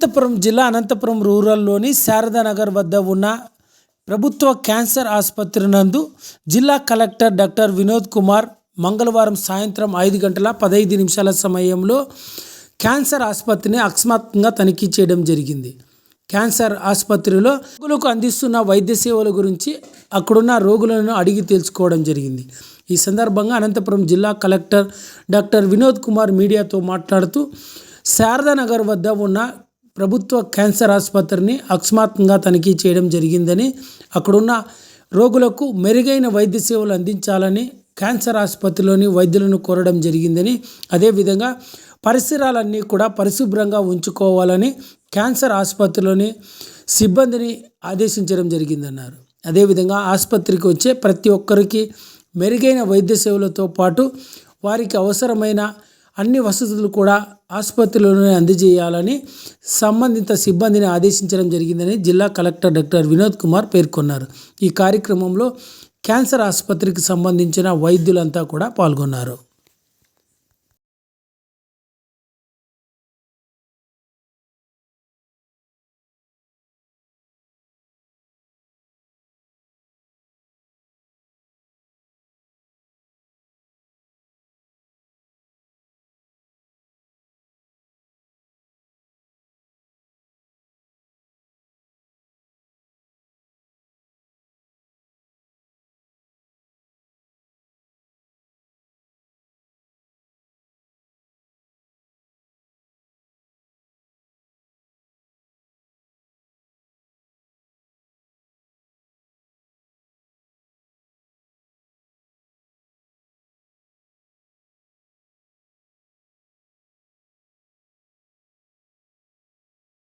అనంతపురం జిల్లా అనంతపురం రూరల్లోని శారదానగర్ వద్ద ఉన్న ప్రభుత్వ క్యాన్సర్ ఆసుపత్రి నందు జిల్లా కలెక్టర్ డాక్టర్ వినోద్ కుమార్ మంగళవారం సాయంత్రం 5:15 సమయంలో క్యాన్సర్ ఆసుపత్రిని అకస్మాత్తుగా తనిఖీ చేయడం జరిగింది. క్యాన్సర్ ఆసుపత్రిలో రోగులకు అందిస్తున్న వైద్య సేవల గురించి అక్కడున్న రోగులను అడిగి తెలుసుకోవడం జరిగింది. ఈ సందర్భంగా అనంతపురం జిల్లా కలెక్టర్ డాక్టర్ వినోద్ కుమార్ మీడియాతో మాట్లాడుతూ శారదానగర్ వద్ద ఉన్న ప్రభుత్వ క్యాన్సర్ ఆసుపత్రిని అకస్మాత్తుగా తనిఖీ చేయడం జరిగిందని, అక్కడున్న రోగులకు మెరుగైన వైద్య సేవలు అందించాలని క్యాన్సర్ ఆసుపత్రిలోని వైద్యులను కోరడం జరిగిందని, అదేవిధంగా పరిసరాలన్నీ కూడా పరిశుభ్రంగా ఉంచుకోవాలని క్యాన్సర్ ఆసుపత్రిలోని సిబ్బందిని ఆదేశించడం జరిగిందన్నారు. అదేవిధంగా ఆసుపత్రికి వచ్చే ప్రతి ఒక్కరికి మెరుగైన వైద్య సేవలతో పాటు వారికి అవసరమైన అన్ని వసతులు కూడా ఆసుపత్రిలోనే అందజేయాలని సంబంధిత సిబ్బందిని ఆదేశించడం జరిగిందని జిల్లా కలెక్టర్ డాక్టర్ వినోద్ కుమార్ పేర్కొన్నారు. ఈ కార్యక్రమంలో క్యాన్సర్ ఆసుపత్రికి సంబంధించిన వైద్యులంతా కూడా పాల్గొన్నారు.